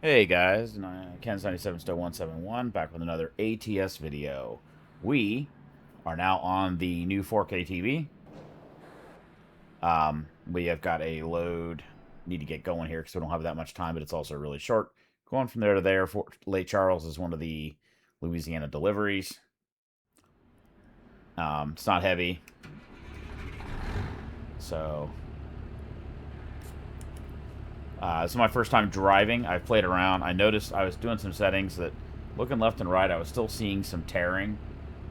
Hey guys, Ken77 Stow 171 back with another ATS video. We are now on the new 4K TV. We have got a load, need to get going here because we don't have that much time, but it's also really short. Going from there to there, Lake Charles is one of the Louisiana deliveries. It's not heavy, so this is my first time driving. I've played around. I noticed I was doing some settings that, looking left and right, I was still seeing some tearing,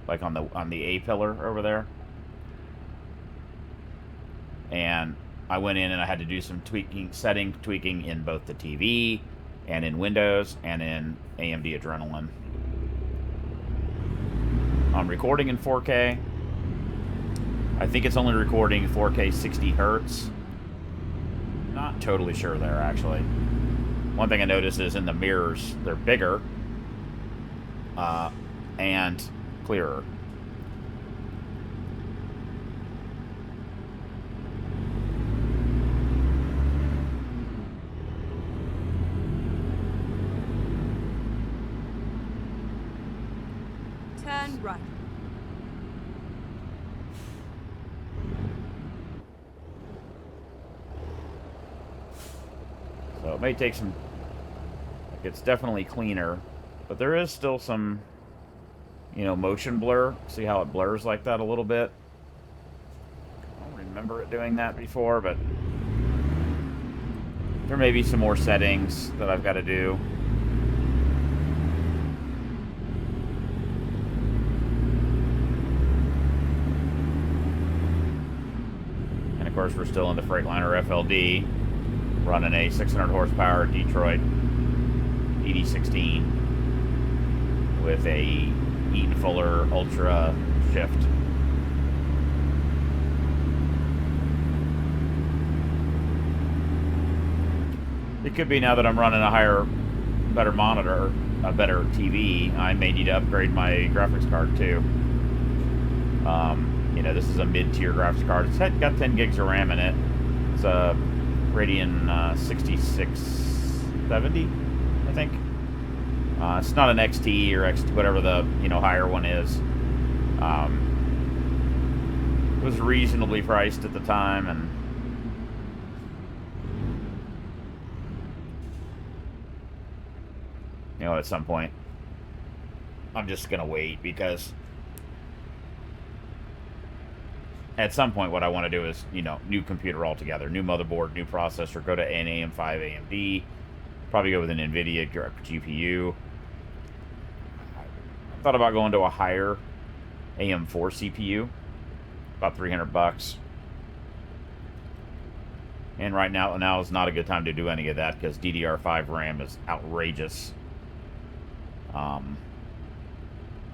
like on the A pillar over there. And I went in and I had to do some tweaking in both the TV and in Windows and in AMD Adrenaline. I'm recording in 4K. I think it's only recording 4K 60 hertz. Not totally sure there, actually. One thing I noticed is in the mirrors, they're bigger and clearer. Turn right. So it may take some... It's definitely cleaner, but there is still some, motion blur. See how it blurs like that a little bit? I don't remember it doing that before, but there may be some more settings that I've got to do. And of course, we're still in the Freightliner FLD, running a 600 horsepower Detroit ED16 with a Eaton Fuller Ultra shift. It could be now that I'm running a better monitor, a better TV, I may need to upgrade my graphics card too. This is a mid-tier graphics card. It's got 10 gigs of RAM in it. It's a Radeon 6670, I think. It's not an XT or XT, whatever the higher one is. It was reasonably priced at the time, and at some point, I'm just gonna wait because at some point, what I want to do is new computer altogether, new motherboard, new processor. Go to an AM5 AMD. Probably go with an NVIDIA GPU. I thought about going to a higher AM4 CPU, about $300. And right now is not a good time to do any of that because DDR5 RAM is outrageous.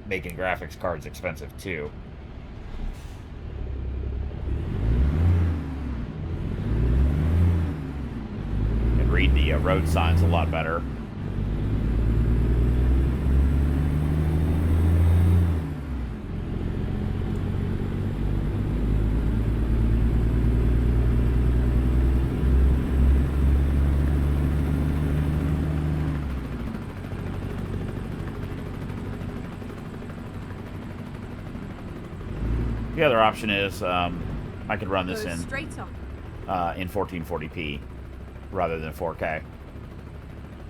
Making graphics cards expensive too. And read the road signs a lot better. The other option is I could run this in 1440p rather than 4K.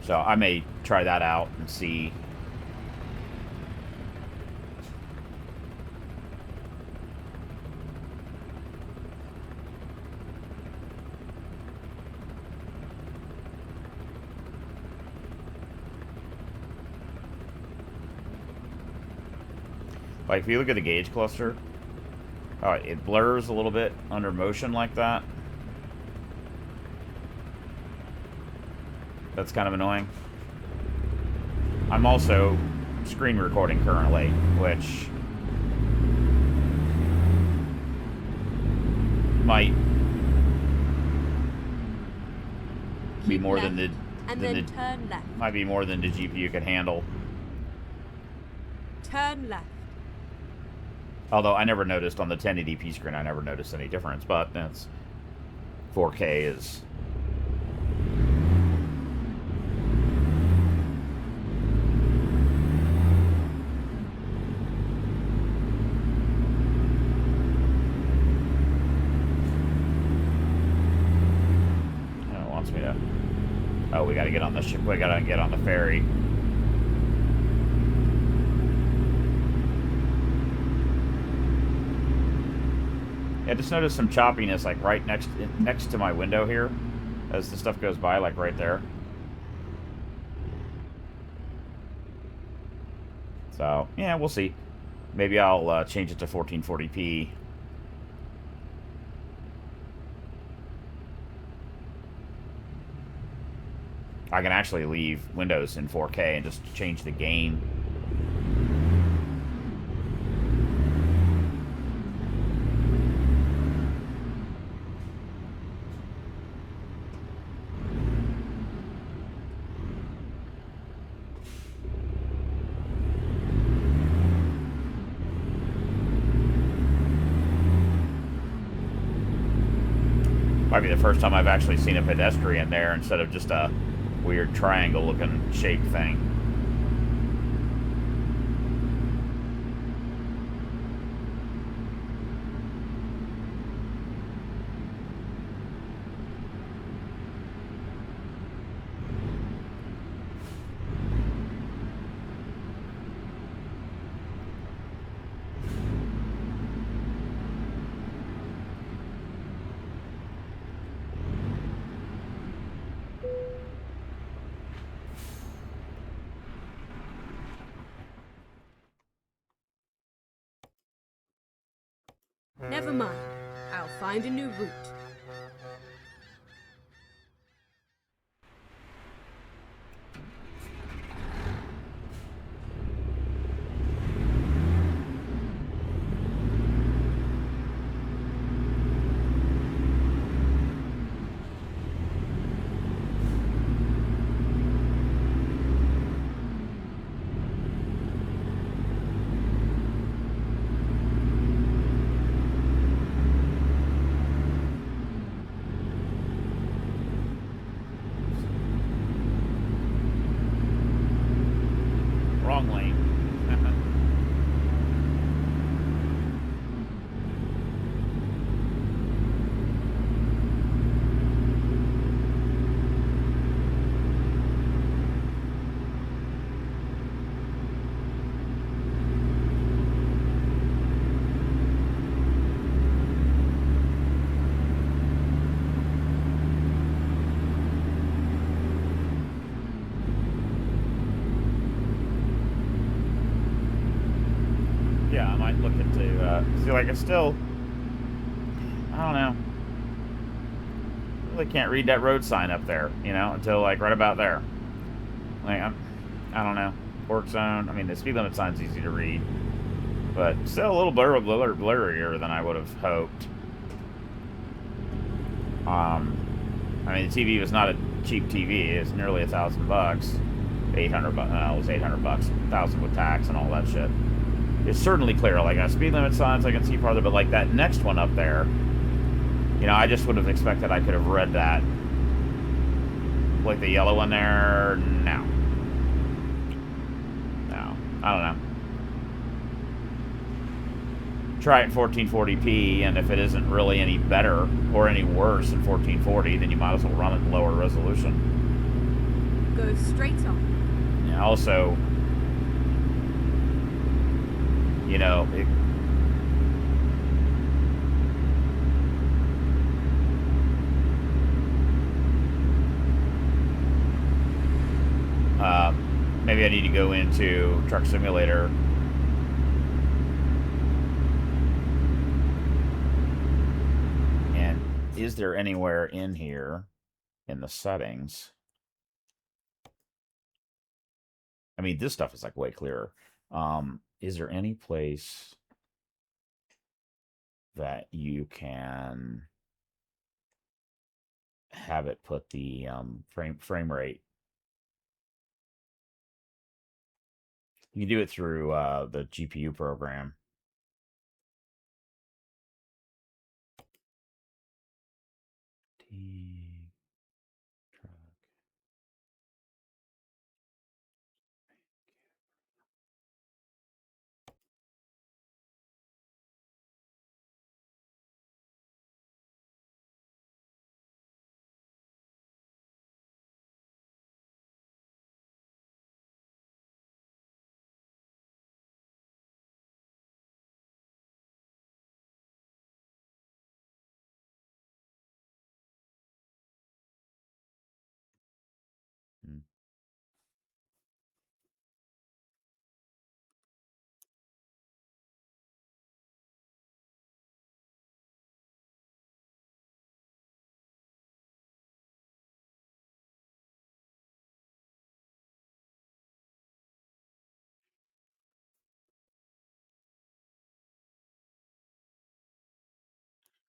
So I may try that out and see. Like if you look at the gauge cluster, it blurs a little bit under motion like that. That's kind of annoying. I'm also screen recording currently, which might be more than the turn left. Might be more than the GPU can handle. Turn left. Although I never noticed on the 1080p screen, I never noticed any difference, but that's 4K is me to... Oh, we gotta get on the ship. We gotta get on the ferry. Yeah, just noticed some choppiness, like right next to my window here, as the stuff goes by, like right there. So yeah, we'll see. Maybe I'll change it to 1440p. I can actually leave Windows in 4K and just change the gain. Might be the first time I've actually seen a pedestrian there instead of just a weird triangle-looking shape thing. Never mind. I'll find a new route. Wrong lane. Yeah, I might look into, see, like, it's still, I don't know. Really can't read that road sign up there, you know, until, like, right about there. Like, I don't know. Work zone, I mean, the speed limit sign's easy to read, but still a little blurrier than I would have hoped. I mean, the TV was not a cheap TV. It's nearly $1,000. 800 bucks. No, it was 800 bucks. 1,000 with tax and all that shit. It's certainly clear. Like, speed limit signs, I can see farther, but like that next one up there, you know, I just would have expected I could have read that. Like the yellow one there, no. No, I don't know. Try it in 1440p, and if it isn't really any better or any worse than 1440, then you might as well run it in lower resolution. Go straight on. And also, you know, maybe I need to go into Truck Simulator. And is there anywhere in here in the settings? I mean, this stuff is like way clearer. Is there any place that you can have it put the frame rate? You can do it through the GPU program.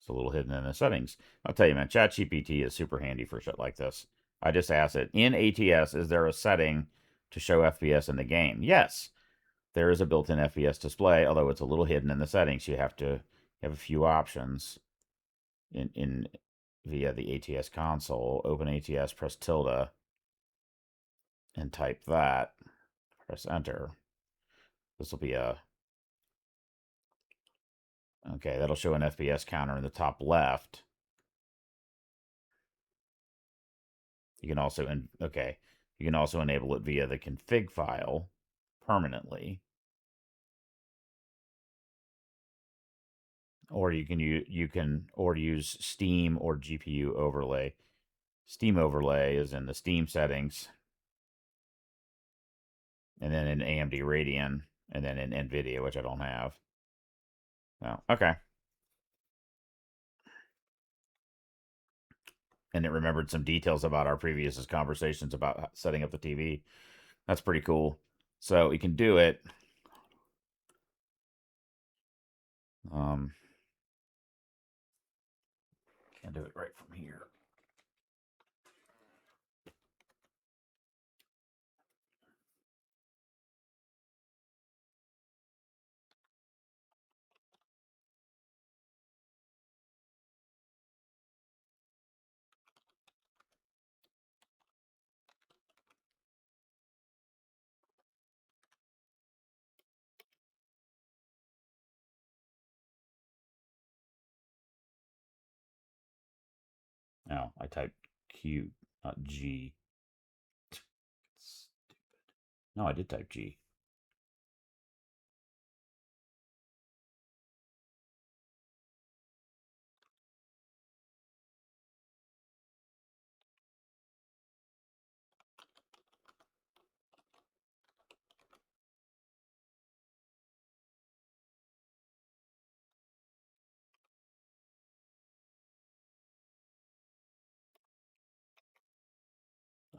It's a little hidden in the settings. I'll tell you, man, ChatGPT is super handy for shit like this. I just asked it, in ATS, is there a setting to show FPS in the game? Yes, there is a built-in FPS display, although it's a little hidden in the settings. You have to have a few options in via the ATS console. Open ATS, press tilde, and type that. Press enter. This will be a... Okay, that'll show an FPS counter in the top left. You can also you can also enable it via the config file permanently, or you can use Steam or GPU overlay. Steam overlay is in the Steam settings, and then in AMD Radeon, and then in NVIDIA, which I don't have. Oh, okay. And it remembered some details about our previous conversations about setting up the TV. That's pretty cool. So we can do it. Can't do it right from here. No, I typed Q, not G. Stupid. No, I did type G.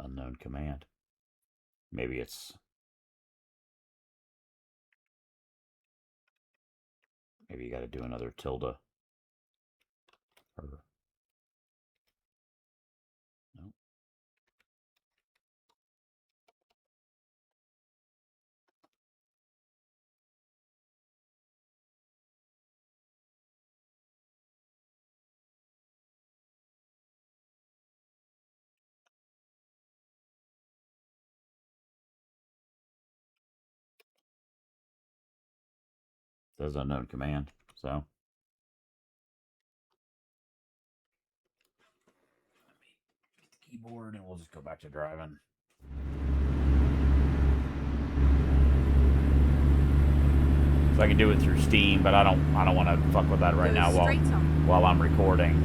Unknown command. Maybe it's... Maybe you got to do another tilde. Or... Nope. Says unknown command, so... Keyboard, and we'll just go back to driving. So I can do it through Steam, but I don't want to fuck with that right now while I'm recording.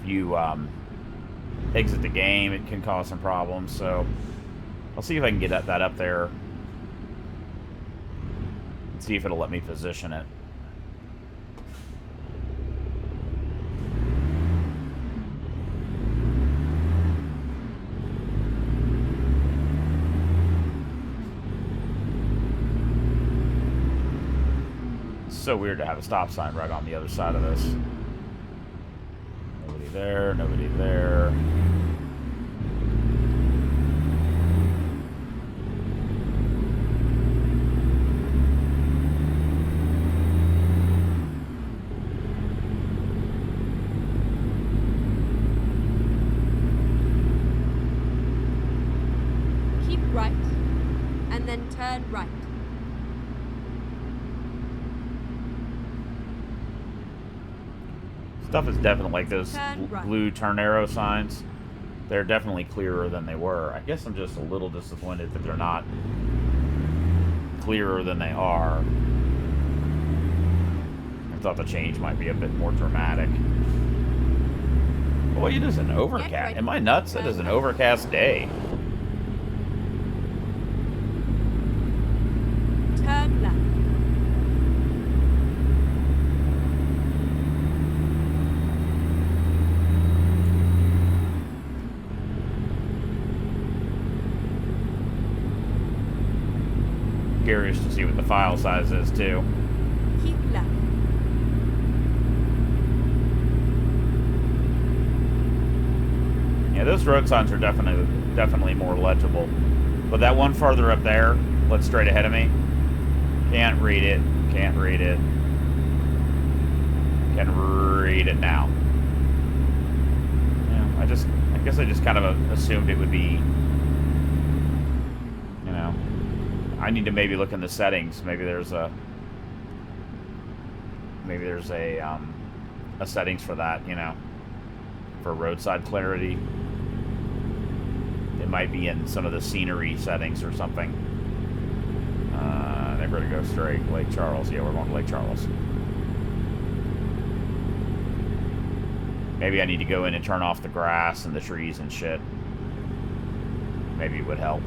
If you exit the game, it can cause some problems. So I'll see if I can get that up there. And see if it'll let me position it. So weird to have a stop sign right on the other side of this. Nobody there, nobody there. Keep right, and then turn right. Stuff is definitely like those blue turn arrow signs. They're definitely clearer than they were. I guess I'm just a little disappointed that they're not clearer than they are. I thought the change might be a bit more dramatic. Boy, it is an overcast. Am I nuts? It is an overcast day. Turn left. Curious to see what the file size is too. Keep left. Yeah, those road signs are definitely more legible. But that one farther up there, what's straight ahead of me, can't read it. Can't read it. Can read it now. Yeah, I guess I just kind of assumed it would be, you know, I need to maybe look in the settings. Maybe there's a settings for that, you know, for roadside clarity. It might be in some of the scenery settings or something. I think we're gonna go straight. Lake Charles. Yeah, we're going to Lake Charles. Maybe I need to go in and turn off the grass and the trees and shit. Maybe it would help.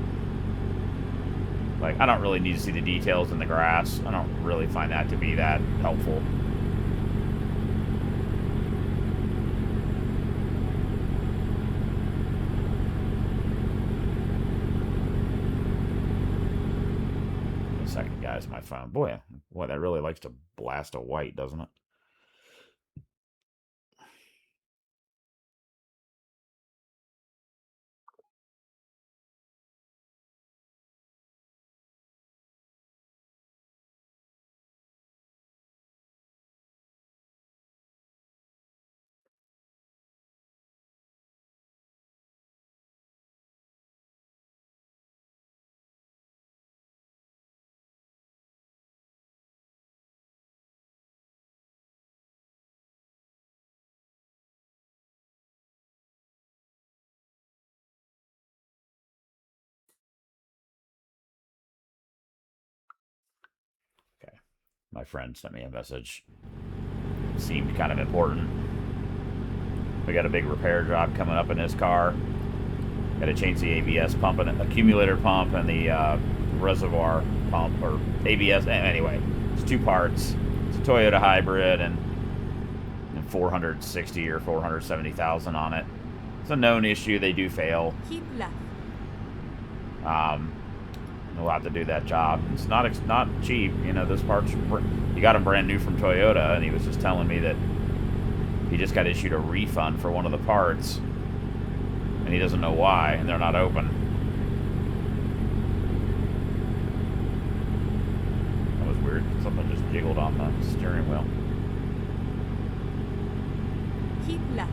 Like, I don't really need to see the details in the grass. I don't really find that to be that helpful. The second guy's my phone. Boy, that really likes to blast a white, doesn't it? Okay. My friend sent me a message. Seemed kind of important. We got a big repair job coming up in this car. Got to change the ABS pump and accumulator pump and the reservoir pump, or ABS. Anyway, it's two parts. It's a Toyota hybrid and 460 or 470,000 on it. It's a known issue. They do fail. Keep left. We'll have to do that job. It's not cheap. You know, those parts. You got them brand new from Toyota, and he was just telling me that he just got issued a refund for one of the parts, and he doesn't know why, and they're not open. That was weird. Something just jiggled on the steering wheel. Keep left.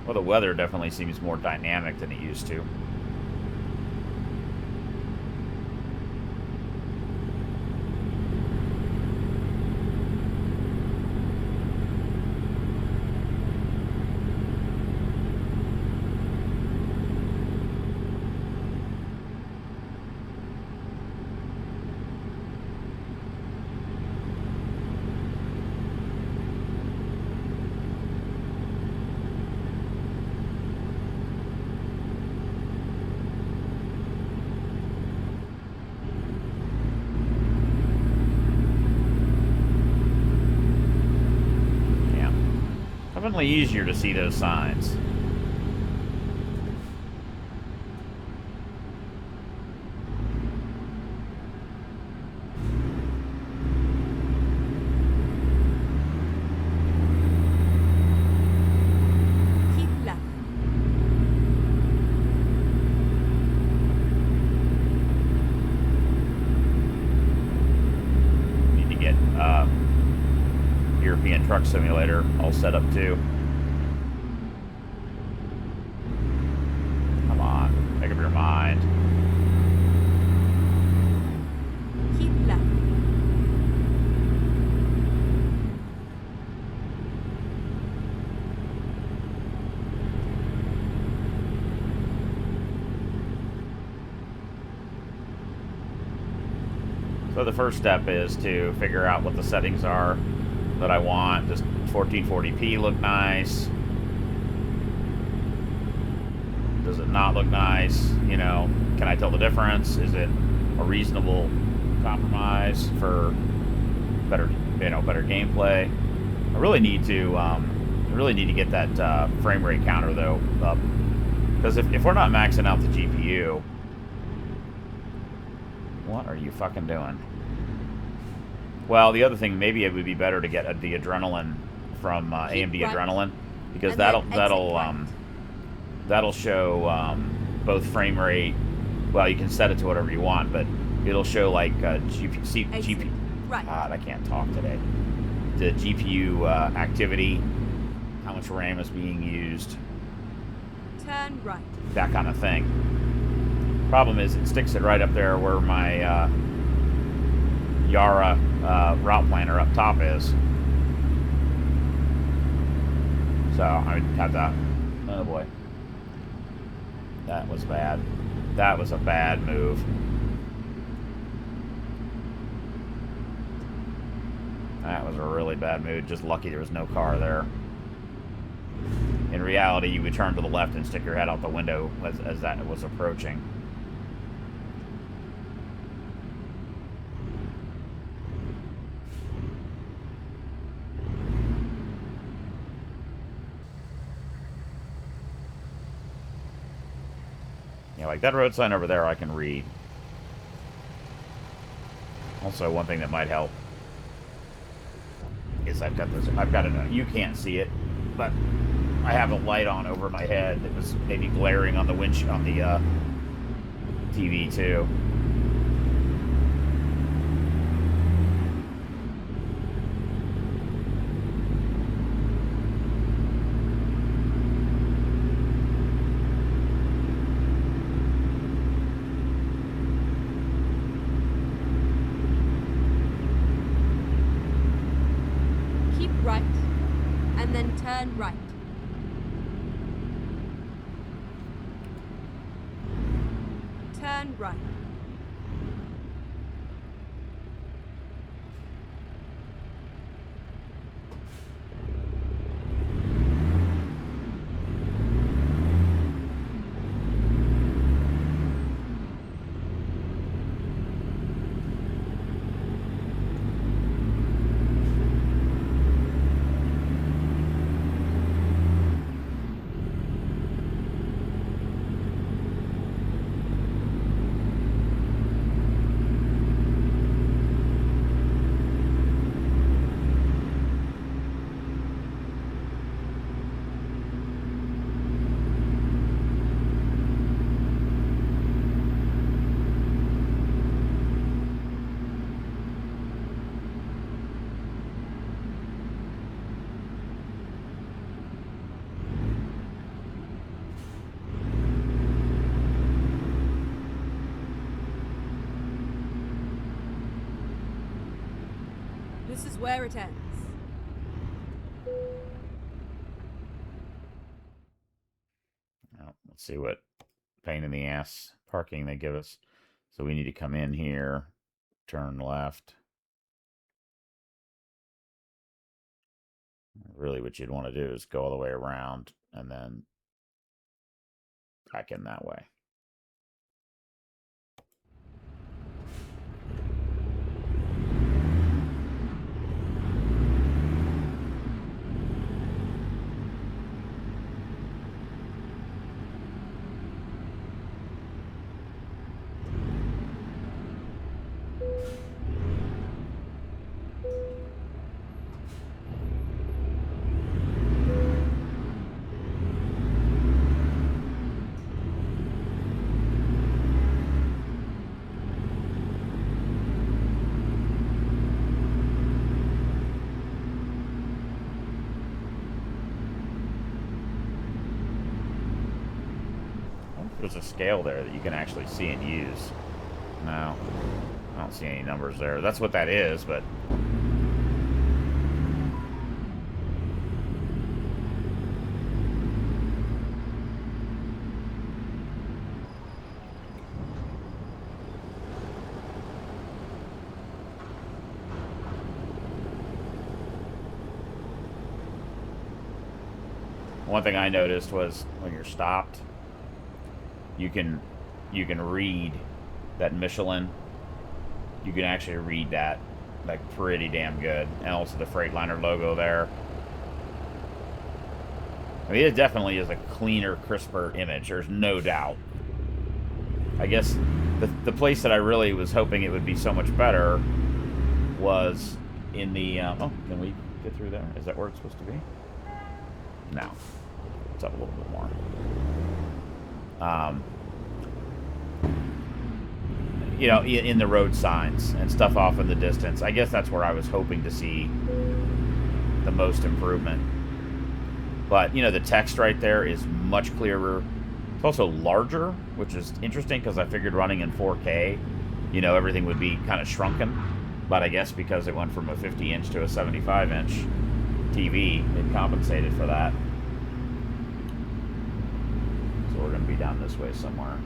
Well, the weather definitely seems more dynamic than it used to. Definitely easier to see those signs. Keep left. Need to get European Truck Simulator all set up too. Come on, make up your mind. Keep left. So the first step is to figure out what the settings are that I want. Does 1440p look nice? Does it not look nice? You know, can I tell the difference? Is it a reasonable compromise for better gameplay? I really need to get that frame rate counter though up, because if we're not maxing out the GPU, what are you fucking doing? Well, the other thing, maybe it would be better to get the adrenaline from AMD right. Adrenaline, because And that'll then exit right. that'll show both frame rate. Well, you can set it to whatever you want, but it'll show like GPU. Right. God, I can't talk today. The GPU activity, how much RAM is being used, Turn right. that kind of thing. Problem is, it sticks it right up there where my Yara route planner up top is. So I have to. Oh boy, that was bad. That was a bad move. That was a really bad move. Just lucky there was no car there. In reality, you would turn to the left and stick your head out the window as that was approaching. Yeah, like that road sign over there I can read. Also, one thing that might help is I've got it, you can't see it, but I have a light on over my head that was maybe glaring on the windshield, on the TV too. Keep right. And then turn right. Turn right. This is where it ends. Well, let's see what pain in the ass parking they give us. So we need to come in here, turn left. Really what you'd want to do is go all the way around and then back in that way. There's a scale there that you can actually see and use. No, I don't see any numbers there. That's what that is, but... One thing I noticed was when you're stopped, you can read that Michelin. You can actually read that like pretty damn good, and also the Freightliner logo there. I mean, it definitely is a cleaner, crisper image. There's no doubt. I guess the place that I really was hoping it would be so much better was in the. Oh, can we get through there? Is that where it's supposed to be? No. It's up a little bit more. You know, in the road signs and stuff off in the distance. I guess that's where I was hoping to see the most improvement. But, you know, the text right there is much clearer. It's also larger, which is interesting because I figured running in 4K, you know, everything would be kind of shrunken. But I guess because it went from a 50-inch to a 75-inch TV, it compensated for that. So we're going to be down this way somewhere.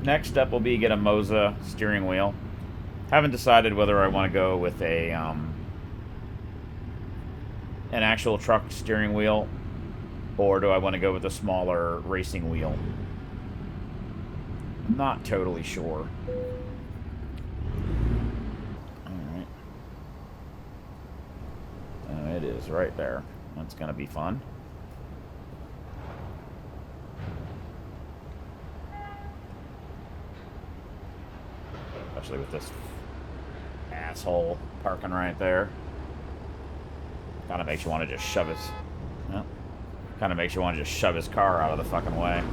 Next step will be get a Moza steering wheel. Haven't decided whether I want to go with a an actual truck steering wheel, or do I want to go with a smaller racing wheel? I'm not totally sure. Alright. It is right there. That's going to be fun. Especially with this asshole parking right there. Kind of makes you want to just shove his... Well, kind of makes you want to just shove his car out of the fucking way.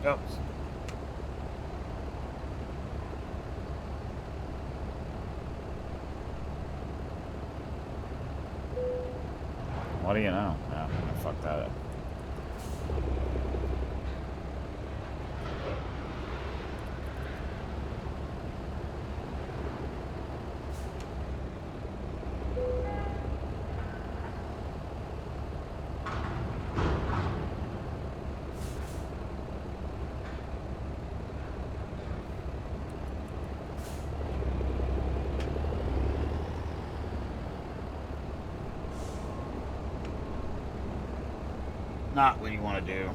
Oops. What do you know? No, fuck that up. Not what you want to do.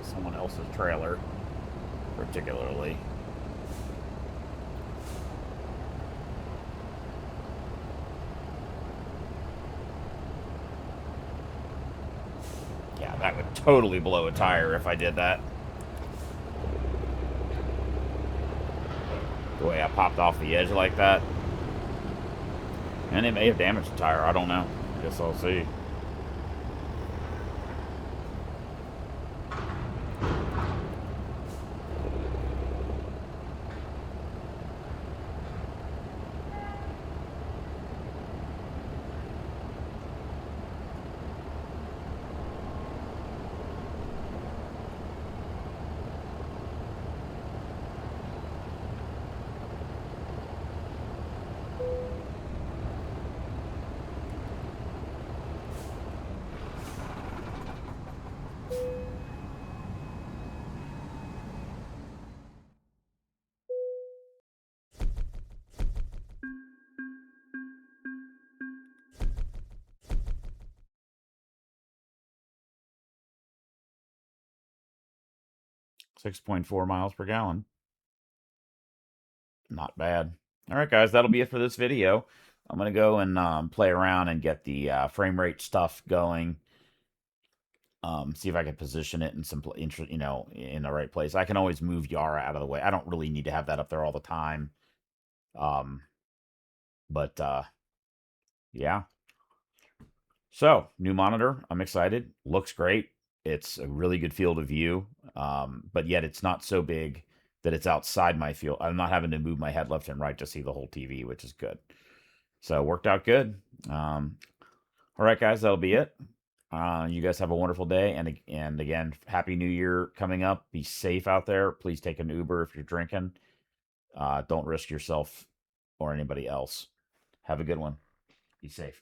Someone else's trailer, particularly. Yeah, that would totally blow a tire if I did that. The way I popped off the edge like that. And it may have damaged the tire, I don't know. I guess I'll see. .4 miles per gallon. Not bad. All right, guys, that'll be it for this video. I'm going to go and play around and get the frame rate stuff going. See if I can position it in some, you know, in the right place. I can always move Yara out of the way. I don't really need to have that up there all the time. But yeah. So, new monitor. I'm excited. Looks great. It's a really good field of view, but yet it's not so big that it's outside my field. I'm not having to move my head left and right to see the whole TV, which is good. So, worked out good. All right, guys, that'll be it. You guys have a wonderful day, and again, Happy New Year coming up. Be safe out there. Please take an Uber if you're drinking. Don't risk yourself or anybody else. Have a good one. Be safe.